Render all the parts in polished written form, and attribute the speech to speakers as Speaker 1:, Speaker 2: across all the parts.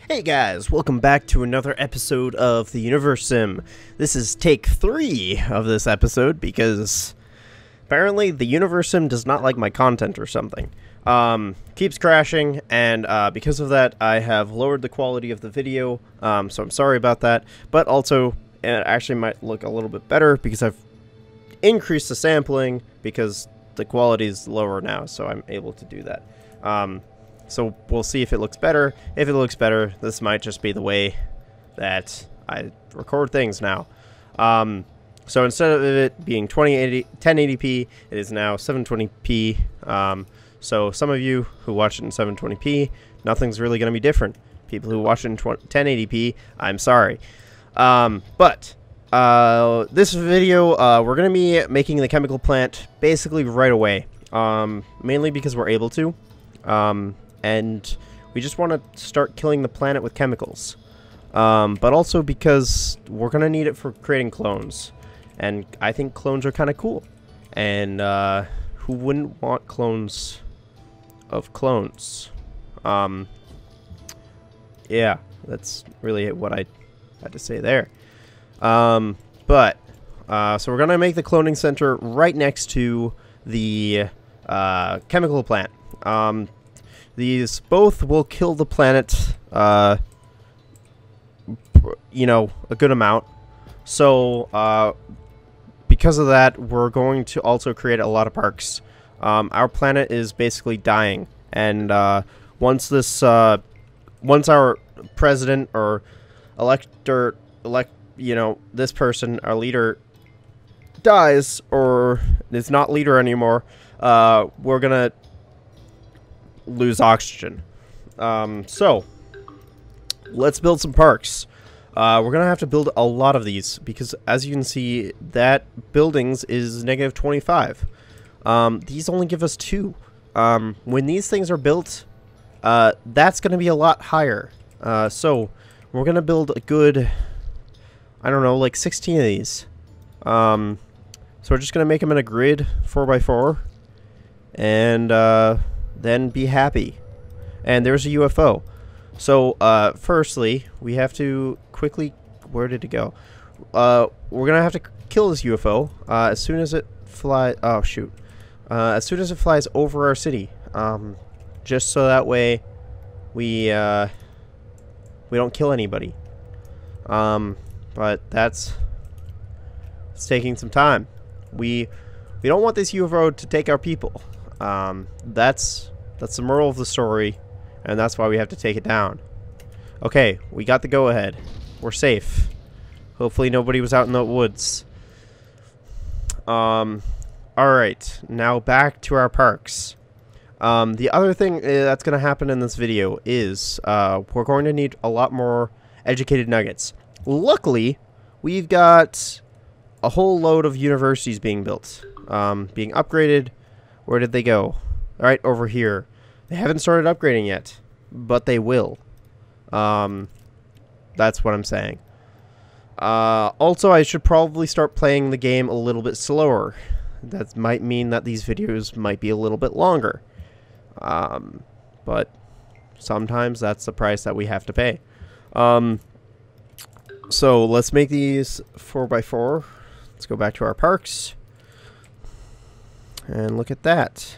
Speaker 1: Hey guys, welcome back to another episode of the Universim. This is take 3 of this episode because apparently the Universim does not like my content or something. Keeps crashing, and because of that I have lowered the quality of the video, so I'm sorry about that, but also it actually might look a little bit better because I've increased the sampling because the quality is lower now, so I'm able to do that. So we'll see if it looks better. If it looks better, this might just be the way that I record things now. So instead of it being 1080p, it is now 720p. So some of you who watch it in 720p, nothing's really going to be different. People who watch it in 1080p, I'm sorry. But this video, we're going to be making the chemical plant basically right away. Mainly because we're able to. And we just want to start killing the planet with chemicals. But also because we're going to need it for creating clones. And I think clones are kind of cool. And who wouldn't want clones of clones? Yeah, that's really what I had to say there. So we're going to make the cloning center right next to the chemical plant. These both will kill the planet, you know, a good amount. So, because of that, we're going to also create a lot of parks. Our planet is basically dying, and once our president or you know, this person, our leader, dies or is not leader anymore, we're gonna lose oxygen. So let's build some parks. We're gonna have to build a lot of these because, as you can see, that buildings is -25. These only give us 2. When these things are built, that's gonna be a lot higher. So we're gonna build a good, I don't know, like 16 of these. So we're just gonna make them in a grid 4x4 and then be happy. And there's a UFO. So firstly, we have to quickly, where did it go? We're gonna have to kill this UFO as soon as it flies. Oh shoot! As soon as it flies over our city, just so that way we don't kill anybody. But it's taking some time. We don't want this UFO to take our people. That's the moral of the story, and that's why we have to take it down. Okay, we got the go-ahead. We're safe. Hopefully nobody was out in the woods. Alright, now back to our parks. The other thing that's going to happen in this video is we're going to need a lot more educated nuggets. Luckily, we've got a whole load of universities being built, being upgraded. Where did they go? Alright, over here. They haven't started upgrading yet, but they will. That's what I'm saying. Also, I should probably start playing the game a little bit slower. That might mean that these videos might be a little bit longer. But sometimes that's the price that we have to pay. So let's make these 4x4. Let's go back to our parks. And look at that.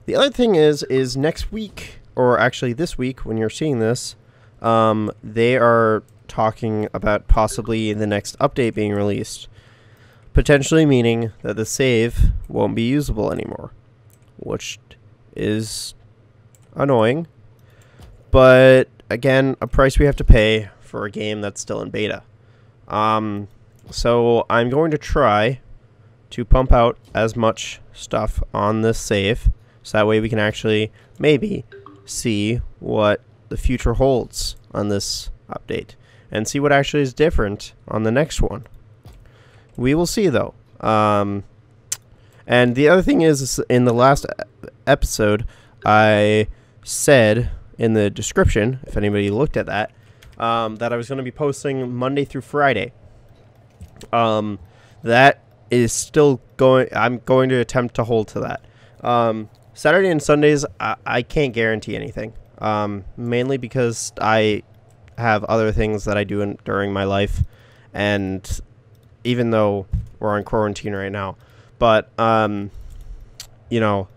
Speaker 1: The other thing is next week, or actually this week when you're seeing this, they are talking about possibly the next update being released. Potentially meaning that the save won't be usable anymore, which is annoying. But again, a price we have to pay for a game that's still in beta. So I'm going to try to pump out as much stuff on this save, so that way we can actually maybe see what the future holds on this update and see what actually is different on the next one. We will see, though. And the other thing is, in the last episode, I said in the description, if anybody looked at that, that I was going to be posting Monday through Friday. That is still going. I'm going to attempt to hold to that. Saturday and Sundays, I can't guarantee anything. mainly because I have other things that I do during my life, and even though we're on quarantine right now, but you know,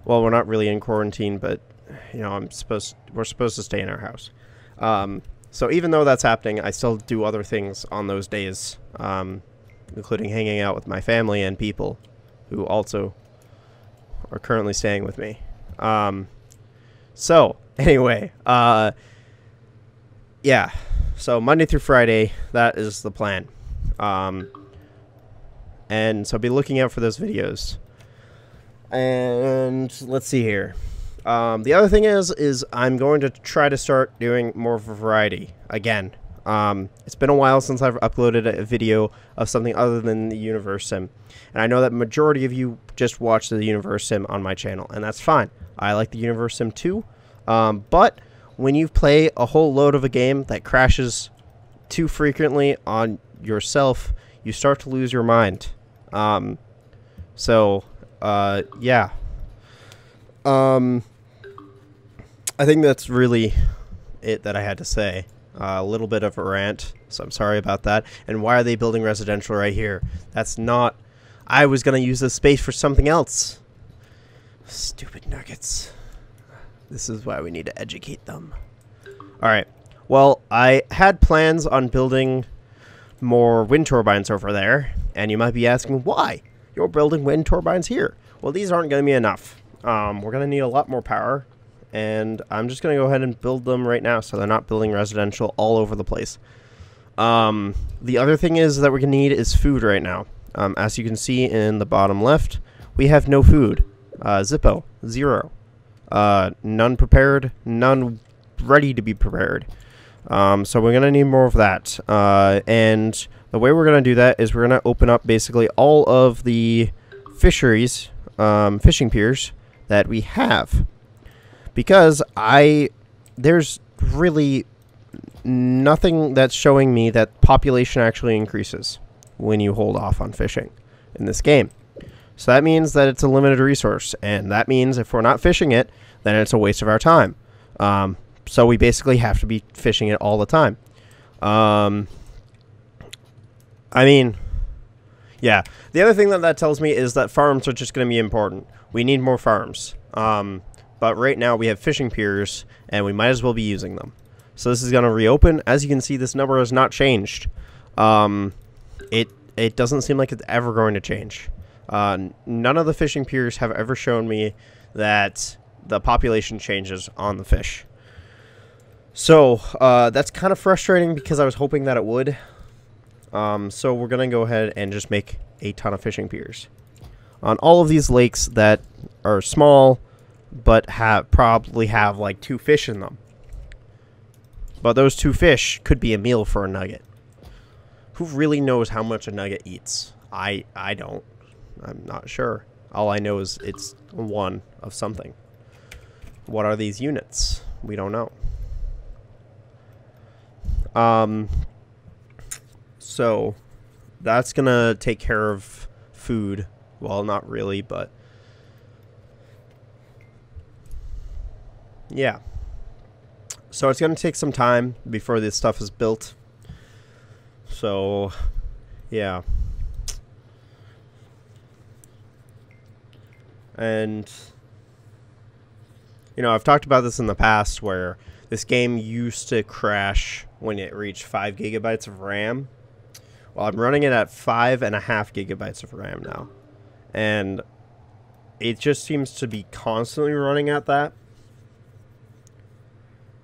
Speaker 1: well, we're not really in quarantine, but you know, we're supposed to stay in our house. So even though that's happening, I still do other things on those days, including hanging out with my family and people who also are currently staying with me. So anyway, yeah. So Monday through Friday, that is the plan. And so be looking out for those videos. And let's see here. The other thing is I'm going to try to start doing more variety again. It's been a while since I've uploaded a video of something other than the Universim. And I know that majority of you just watch the Universim on my channel, and that's fine. I like the Universim too. But when you play a whole load of a game that crashes too frequently on yourself, you start to lose your mind. Yeah. I think that's really it that I had to say. A little bit of a rant, so I'm sorry about that. And why are they building residential right here? That's not... I was going to use this space for something else. Stupid nuggets. This is why we need to educate them. Alright. Well, I had plans on building more wind turbines over there. And you might be asking, why? You're building wind turbines here. Well, these aren't going to be enough. We're going to need a lot more power. And I'm just going to go ahead and build them right now so they're not building residential all over the place. The other thing is that we're going to need is food right now. As you can see in the bottom left, we have no food. Zippo, 0. None prepared, none ready to be prepared. So we're going to need more of that. And the way we're going to do that is we're going to open up basically all of the fisheries, fishing piers that we have. Because there's really nothing that's showing me that population actually increases when you hold off on fishing in this game. So that means that it's a limited resource, and that means if we're not fishing it, then it's a waste of our time. So we basically have to be fishing it all the time. I mean, yeah. The other thing that tells me is that farms are just going to be important. We need more farms. But right now we have fishing piers, and we might as well be using them. So this is going to reopen. As you can see, this number has not changed. It doesn't seem like it's ever going to change. None of the fishing piers have ever shown me that the population changes on the fish. So that's kind of frustrating because I was hoping that it would. So we're going to go ahead and just make a ton of fishing piers on all of these lakes that are small, but probably have like 2 fish in them. But those 2 fish could be a meal for a nugget. Who really knows how much a nugget eats? I don't. I'm not sure. All I know is it's 1 of something. What are these units? We don't know. So that's gonna take care of food. Well, not really, but yeah. So it's going to take some time before this stuff is built. So, yeah. And, you know, I've talked about this in the past where this game used to crash when it reached 5 gigabytes of RAM. Well, I'm running it at 5.5 gigabytes of RAM now. And it just seems to be constantly running at that.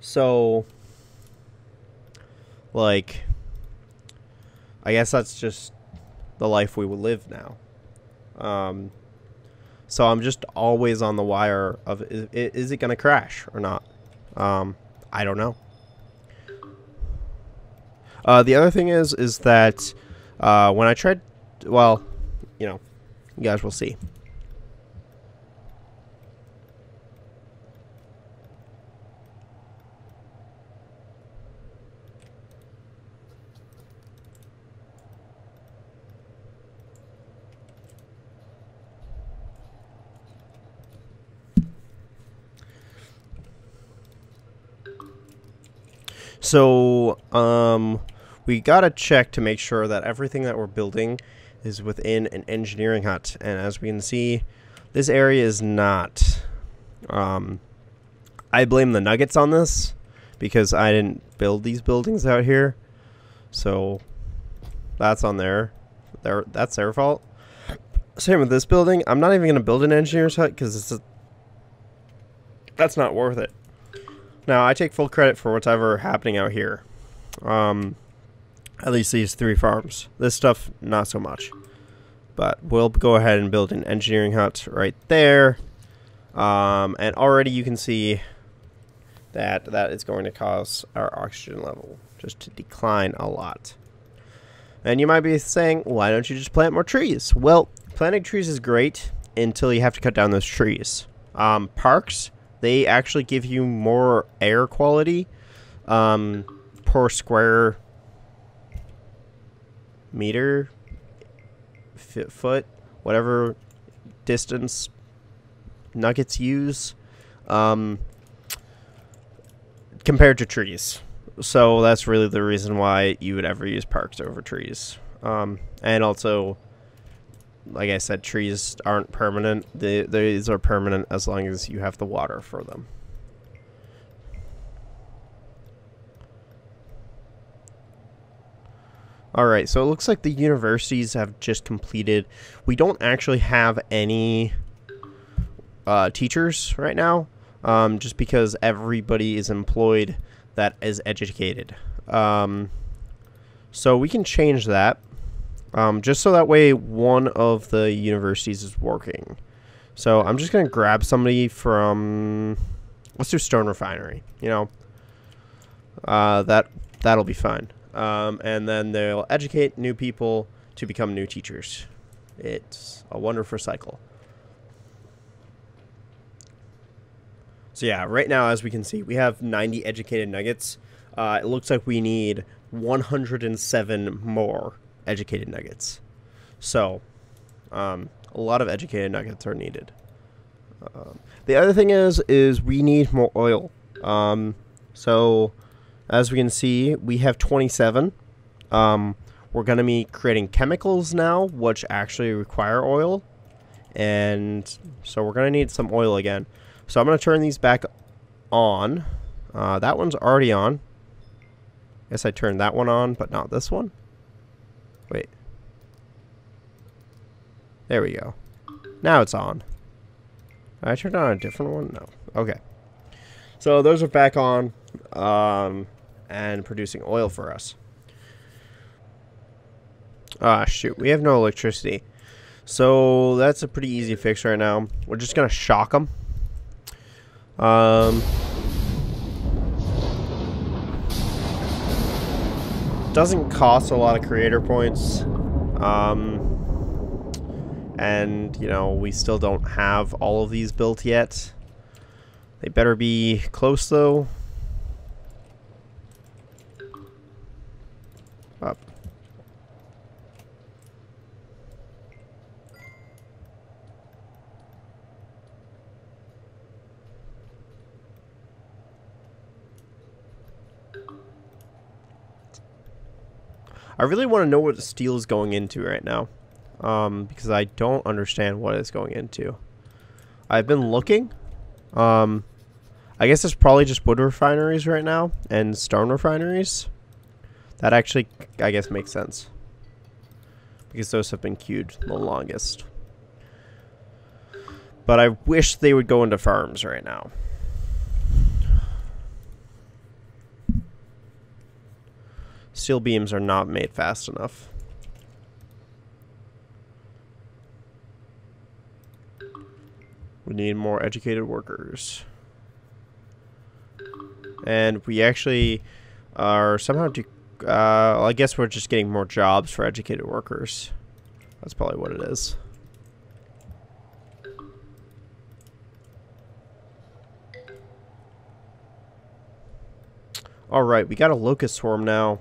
Speaker 1: So, like, I guess that's just the life we will live now. So I'm just always on the wire of, is it going to crash or not? I don't know. The other thing is that when I tried, well, you know, you guys will see. So, we gotta check to make sure that everything that we're building is within an engineering hut. And as we can see, this area is not. I blame the nuggets on this because I didn't build these buildings out here. So, that's on that's their fault. Same with this building. I'm not even going to build an engineer's hut because that's not worth it. Now, I take full credit for whatever happening out here. At least these 3 farms. This stuff, not so much. But we'll go ahead and build an engineering hut right there. And already you can see that is going to cause our oxygen level just to decline a lot. And you might be saying, why don't you just plant more trees? Well, planting trees is great until you have to cut down those trees. Parks, they actually give you more air quality per square meter, foot, whatever distance nuggets use, compared to trees. So that's really the reason why you would ever use parks over trees. And also, like I said, trees aren't permanent. These are permanent as long as you have the water for them. Alright, so it looks like the universities have just completed. We don't actually have any teachers right now, just because everybody is employed that is educated. So we can change that, just so that way one of the universities is working. So I'm just going to grab somebody from, let's do Stone Refinery, you know, that'll be fine. And then they'll educate new people to become new teachers. It's a wonderful cycle. So yeah, right now, as we can see, we have 90 educated nuggets. It looks like we need 107 more educated nuggets. So, a lot of educated nuggets are needed. The other thing is we need more oil. So, as we can see, we have 27. We're going to be creating chemicals now, which actually require oil. And so we're going to need some oil again. So I'm going to turn these back on. That one's already on. Guess I turned that one on, but not this one. Wait. There we go. Now it's on. I turned on a different one? No. Okay. So those are back on and producing oil for us. Ah, shoot. We have no electricity. So that's a pretty easy fix right now. We're just going to shock them. Doesn't cost a lot of creator points. And, you know, we still don't have all of these built yet. They better be close, though. Up. I really want to know what the steel is going into right now. Because I don't understand what it's going into. I've been looking. I guess it's probably just wood refineries right now and stone refineries. That actually, I guess, makes sense. Because those have been queued the longest. But I wish they would go into farms right now. Steel beams are not made fast enough. We need more educated workers. And we actually are somehow... I guess we're just getting more jobs for educated workers. That's probably what it is. Alright, we got a locust swarm now.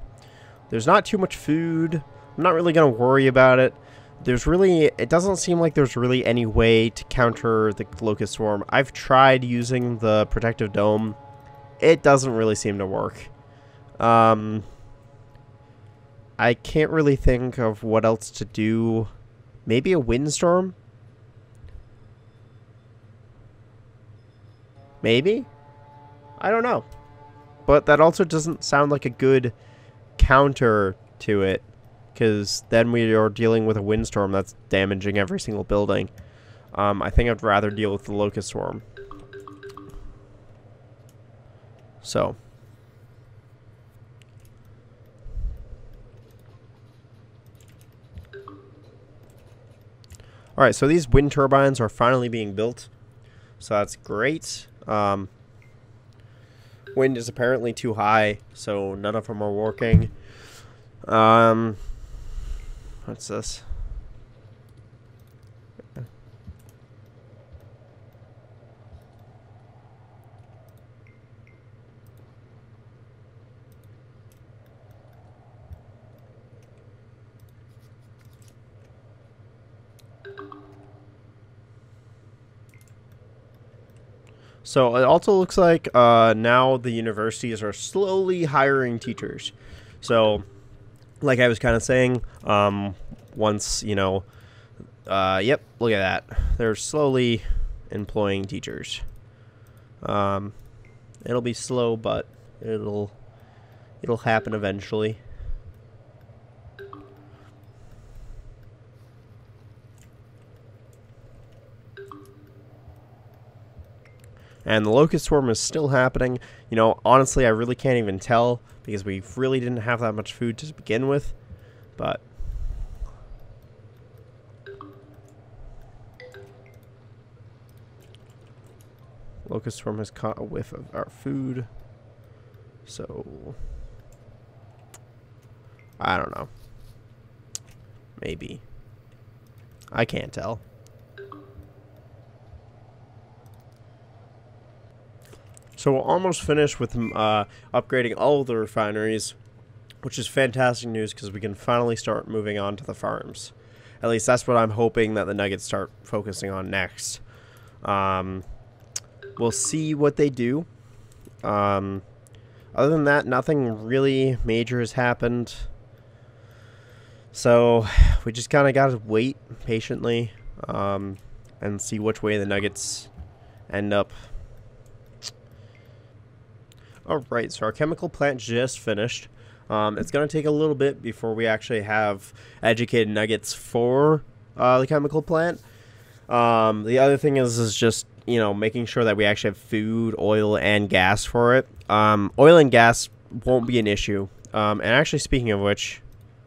Speaker 1: There's not too much food. I'm not really going to worry about it. It doesn't seem like there's really any way to counter the locust swarm. I've tried using the protective dome. It doesn't really seem to work. I can't really think of what else to do. Maybe a windstorm? Maybe? I don't know. But that also doesn't sound like a good counter to it, because then we are dealing with a windstorm that's damaging every single building. I think I'd rather deal with the locust swarm. So. Alright, so these wind turbines are finally being built. So that's great. Wind is apparently too high, so none of them are working. What's this? So it also looks like now the universities are slowly hiring teachers. So, like I was kind of saying, once, you know, yep, look at that. They're slowly employing teachers. It'll be slow, but it'll happen eventually. And the locust swarm is still happening. You know, honestly, I really can't even tell because we really didn't have that much food to begin with. But locust swarm has caught a whiff of our food. So I don't know. Maybe. I can't tell. So we're almost finished with upgrading all of the refineries, which is fantastic news because we can finally start moving on to the farms. At least that's what I'm hoping that the Nuggets start focusing on next. We'll see what they do. Other than that, nothing really major has happened. So we just kind of got to wait patiently and see which way the Nuggets end up. Alright, so our chemical plant just finished. It's going to take a little bit before we actually have educated Nuggets for the chemical plant. The other thing is just, you know, making sure that we actually have food, oil, and gas for it. Oil and gas won't be an issue. And actually, speaking of which,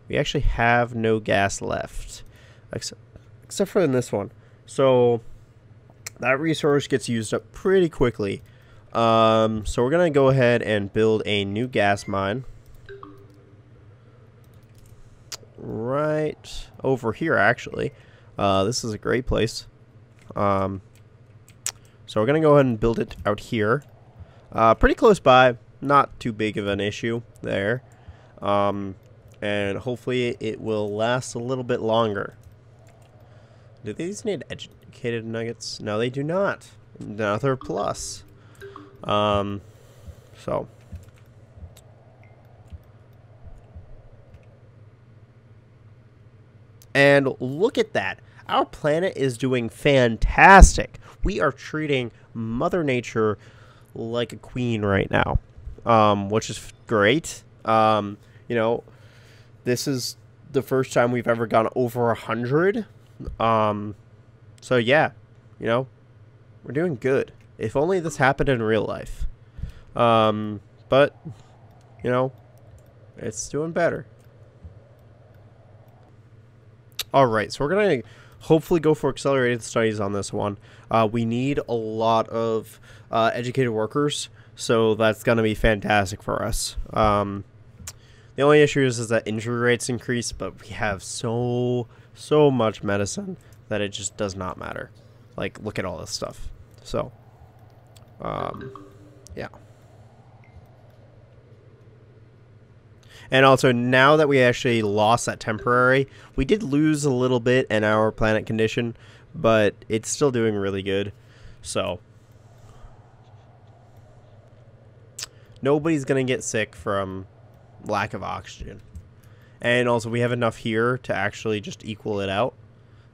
Speaker 1: we actually have no gas left. Except for in this one. So, that resource gets used up pretty quickly. So we're going to go ahead and build a new gas mine. Right over here, actually. This is a great place. So we're going to go ahead and build it out here. Pretty close by. Not too big of an issue there. And hopefully it will last a little bit longer. Do these need educated nuggets? No, they do not. Another plus. So. And look at that. Our planet is doing fantastic. We are treating Mother Nature like a queen right now. Which is great. You know, this is the first time we've ever gone over 100. So yeah, you know, we're doing good. If only this happened in real life. But, you know, it's doing better. Alright, so we're going to hopefully go for accelerated studies on this one. We need a lot of educated workers, so that's going to be fantastic for us. The only issue is that injury rates increase, but we have so much medicine that it just does not matter. Like, look at all this stuff. So, yeah. And also, now that we actually lost that temporary, we did lose a little bit in our planet condition, but it's still doing really good. So, nobody's going to get sick from lack of oxygen. And also we have enough here to actually just equal it out.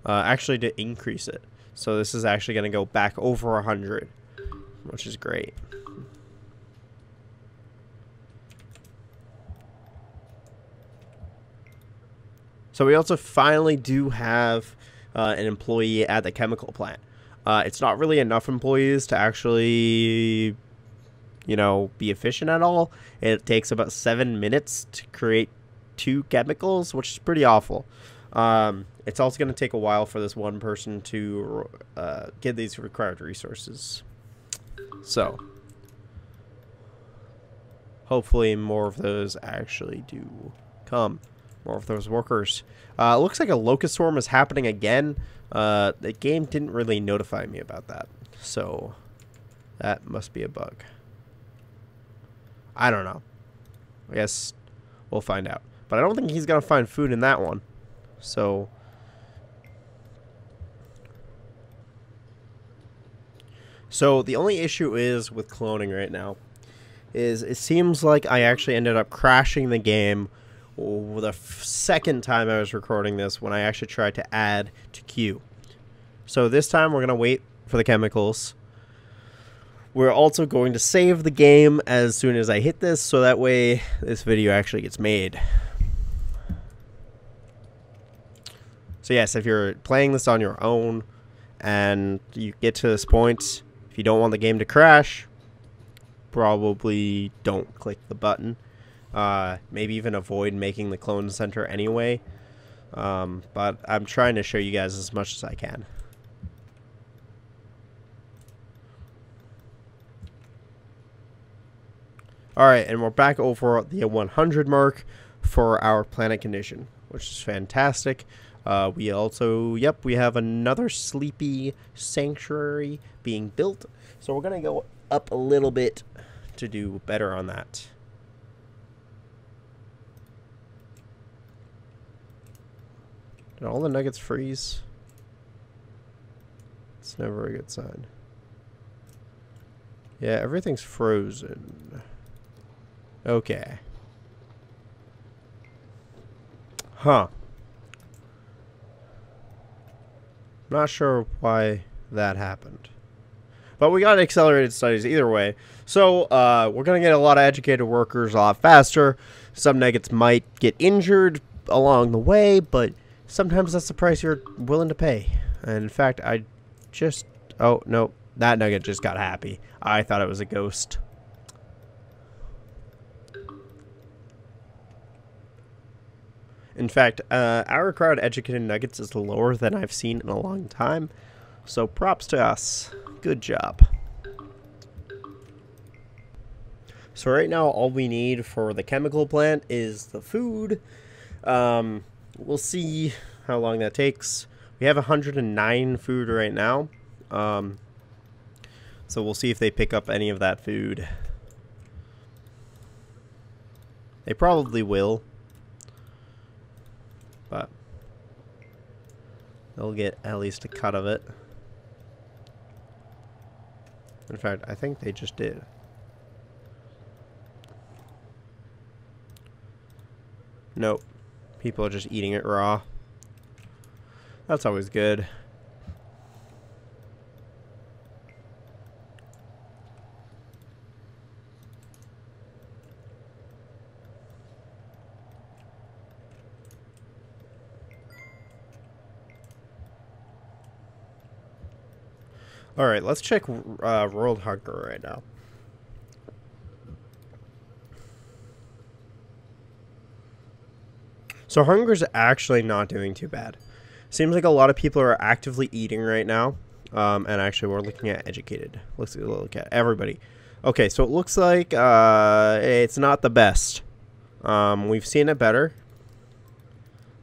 Speaker 1: Actually to increase it. So this is actually going to go back over 100, which is great. So we also finally do have an employee at the chemical plant. It's not really enough employees to actually, you know, be efficient at all. It takes about 7 minutes to create 2 chemicals, which is pretty awful. It's also going to take a while for this one person to get these required resources. So, hopefully more of those actually do come. More of those workers. It looks like a locust swarm is happening again. The game didn't really notify me about that. So, that must be a bug. I don't know. I guess we'll find out. But I don't think he's going to find food in that one. So the only issue is with cloning right now is it seems like I actually ended up crashing the game the second time I was recording this when I actually tried to add to queue. So this time we're going to wait for the chemicals. We're also going to save the game as soon as I hit this, so that way this video actually gets made. So yes, if you're playing this on your own and you get to this point, if you don't want the game to crash, probably don't click the button. Maybe even avoid making the clone center anyway. But I'm trying to show you guys as much as I can. Alright, and we're back over the 100 mark for our planet condition, which is fantastic. We also, we have another sleepy sanctuary being built. So we're going to go up a little bit to do better on that. Did all the nuggets freeze? It's never a good sign. Yeah, everything's frozen. Okay. Huh. Not sure why that happened. But we got accelerated studies either way. So, we're going to get a lot of educated workers a lot faster. Some nuggets might get injured along the way, but sometimes that's the price you're willing to pay. And in fact, I just... Oh, no. That nugget just got happy. I thought it was a ghost. In fact, our required educated nuggets is lower than I've seen in a long time. So props to us. Good job. So right now, all we need for the chemical plant is the food. We'll see how long that takes. We have 109 food right now. So we'll see if they pick up any of that food. They probably will. But they'll get at least a cut of it. In fact, I think they just did. Nope. People are just eating it raw. That's always good. Alright, let's check world hunger right now. So hunger's actually not doing too bad. Seems like a lot of people are actively eating right now. And actually we're looking at educated. Let's look at everybody. Okay, so it looks like it's not the best. We've seen it better.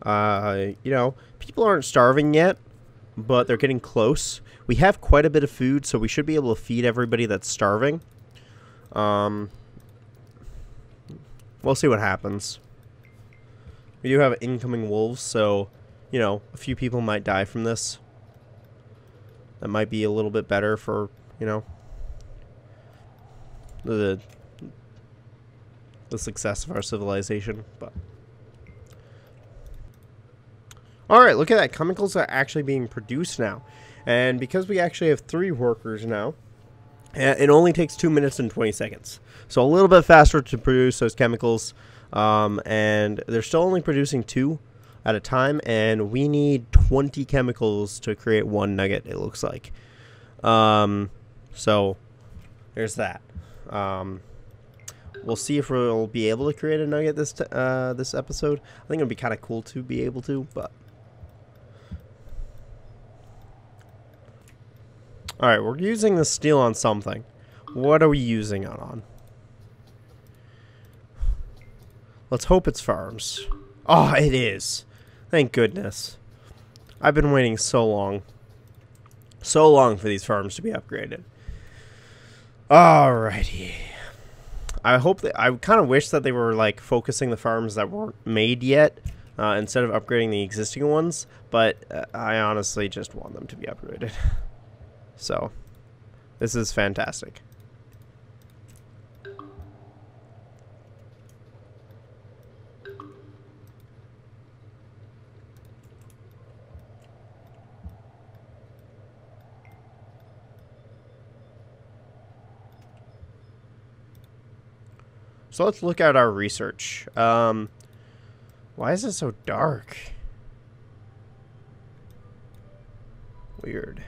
Speaker 1: You know, people aren't starving yet, but they're getting close. We have quite a bit of food, so we should be able to feed everybody that's starving. We'll see what happens. We do have incoming wolves, so, you know, a few people might die from this. That might be a little bit better for, you know, the the success of our civilization. But all right, look at that. Chemicals are actually being produced now. And because we actually have 3 workers now, it only takes 2 minutes and 20 seconds. So a little bit faster to produce those chemicals. And they're still only producing 2 at a time. And we need 20 chemicals to create 1 nugget, it looks like. So there's that. We'll see if we'll be able to create a nugget this episode. I think it'd be kind of cool to be able to, but... Alright, we're using the steel on something. What are we using it on? Let's hope it's farms. Oh, it is. Thank goodness. I've been waiting so long. So long for these farms to be upgraded. Alrighty. I hope that... I kind of wish that they were, like, focusing the farms that weren't made yet, instead of upgrading the existing ones. But I honestly just want them to be upgraded. So, this is fantastic. So let's look at our research. Why is it so dark? Weird.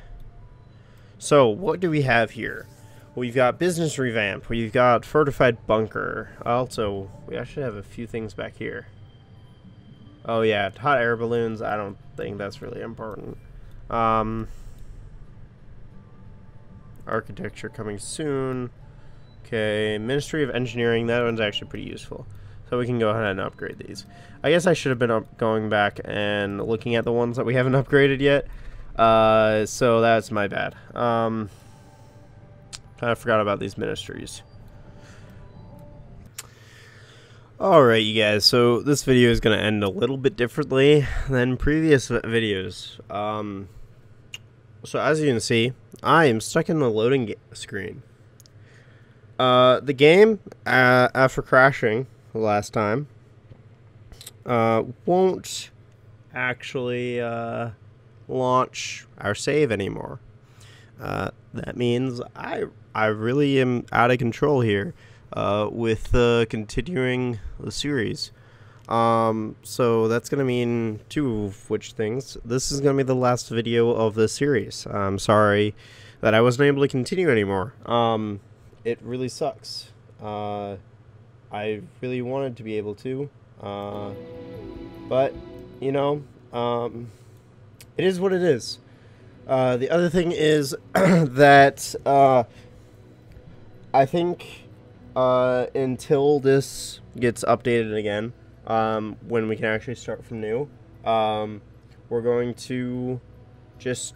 Speaker 1: So, what do we have here? We've got business revamp. We've got fortified bunker. Also, we actually have a few things back here. Oh yeah, hot air balloons. I don't think that's really important. Architecture coming soon. Okay, Ministry of Engineering. That one's actually pretty useful. So we can go ahead and upgrade these. I guess I should have been going back and looking at the ones that we haven't upgraded yet. So that's my bad. Kind of forgot about these ministries. Alright, you guys, so this video is going to end a little bit differently than previous videos. So as you can see, I am stuck in the loading screen. The game, after crashing last time, won't actually, launch our save anymore. That means I really am out of control here with continuing the series. So that's gonna mean 2 of which things. This is gonna be the last video of the series. I'm sorry that I wasn't able to continue anymore. It really sucks. I really wanted to be able to, but you know, it is what it is. The other thing is that I think until this gets updated again, when we can actually start from new, we're going to just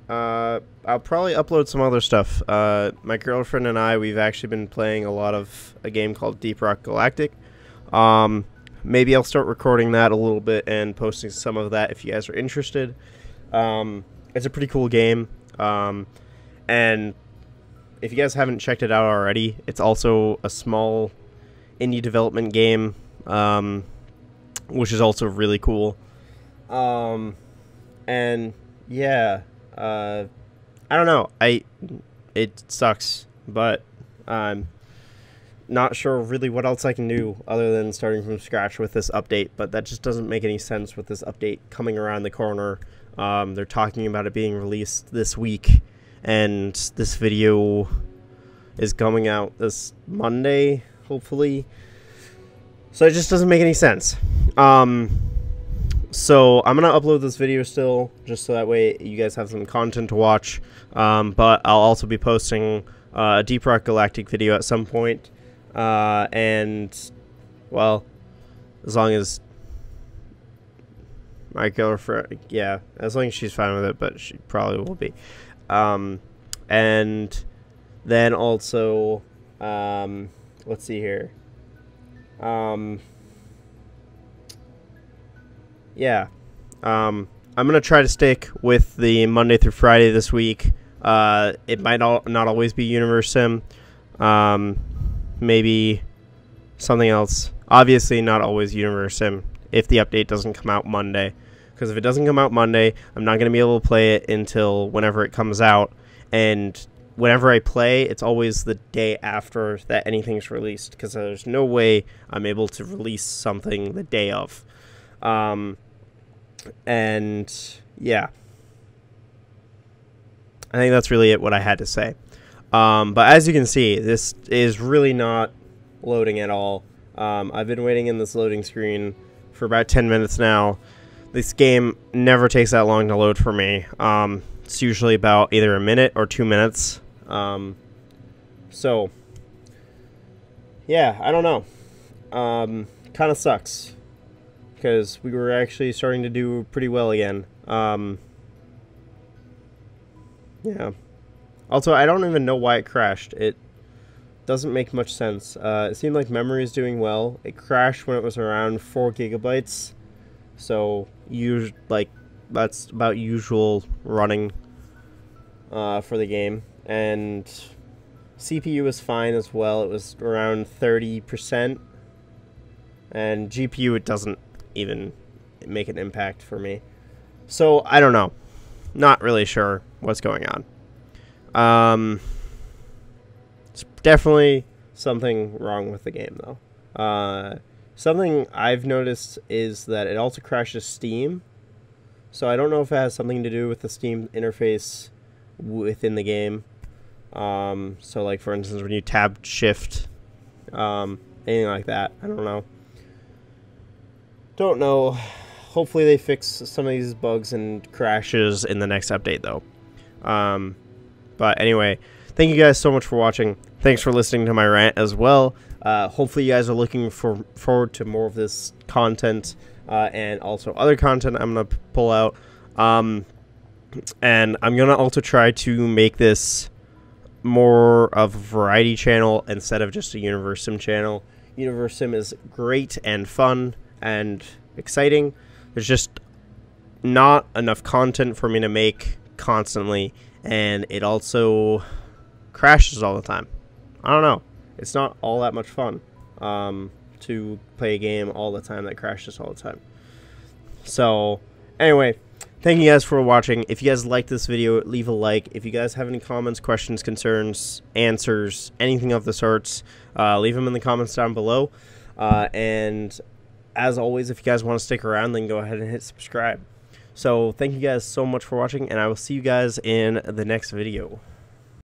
Speaker 1: I'll probably upload some other stuff. My girlfriend and I, we've actually been playing a lot of a game called Deep Rock Galactic. Maybe I'll start recording that a little bit and posting some of that if you guys are interested. It's a pretty cool game. And if you guys haven't checked it out already, it's also a small indie development game, which is also really cool. And yeah, I don't know. It sucks, but I'm not sure really what else I can do other than starting from scratch with this update, but that just doesn't make any sense with this update coming around the corner. They're talking about it being released this week, and this video is coming out this Monday, hopefully. So it just doesn't make any sense. So I'm going to upload this video still, just so that way you guys have some content to watch. But I'll also be posting a Deep Rock Galactic video at some point. And, well, as long as my girlfriend, yeah, as long as she's fine with it, but she probably will be. And then also, let's see here. Yeah, I'm gonna try to stick with the Monday through Friday this week. It might not always be Universim. Maybe something else. Obviously, not always Universim if the update doesn't come out Monday. Because if it doesn't come out Monday, I'm not going to be able to play it until whenever it comes out. And whenever I play, it's always the day after that anything's released. Because there's no way I'm able to release something the day of. And yeah. I think that's really what I had to say. But as you can see, this is really not loading at all. I've been waiting in this loading screen for about 10 minutes now. This game never takes that long to load for me. It's usually about either a minute or 2 minutes. So, yeah, I don't know. Kind of sucks. Because we were actually starting to do pretty well again. Yeah. Also, I don't even know why it crashed. It doesn't make much sense. It seemed like memory is doing well. It crashed when it was around 4 gigabytes. So, that's about usual running for the game. And CPU was fine as well. It was around 30%. And GPU, it doesn't even make an impact for me. So, I don't know. Not really sure what's going on. It's definitely something wrong with the game, though. Something I've noticed is that it also crashes Steam. So I don't know if it has something to do with the Steam interface within the game. So, like, for instance, when you tab shift, anything like that. I don't know. Don't know. Hopefully they fix some of these bugs and crashes in the next update, though. But anyway, thank you guys so much for watching. Thanks for listening to my rant as well. Hopefully you guys are looking forward to more of this content and also other content I'm going to pull out. And I'm going to also try to make this more of a variety channel instead of just a Universim channel. Universim is great and fun and exciting. There's just not enough content for me to make constantly, and it also crashes all the time. I don't know. It's not all that much fun to play a game all the time that crashes all the time. So, anyway, thank you guys for watching. If you guys liked this video, leave a like. If you guys have any comments, questions, concerns, answers, anything of the sorts, leave them in the comments down below. And as always, if you guys want to stick around, then go ahead and hit subscribe. So, thank you guys so much for watching, and I will see you guys in the next video.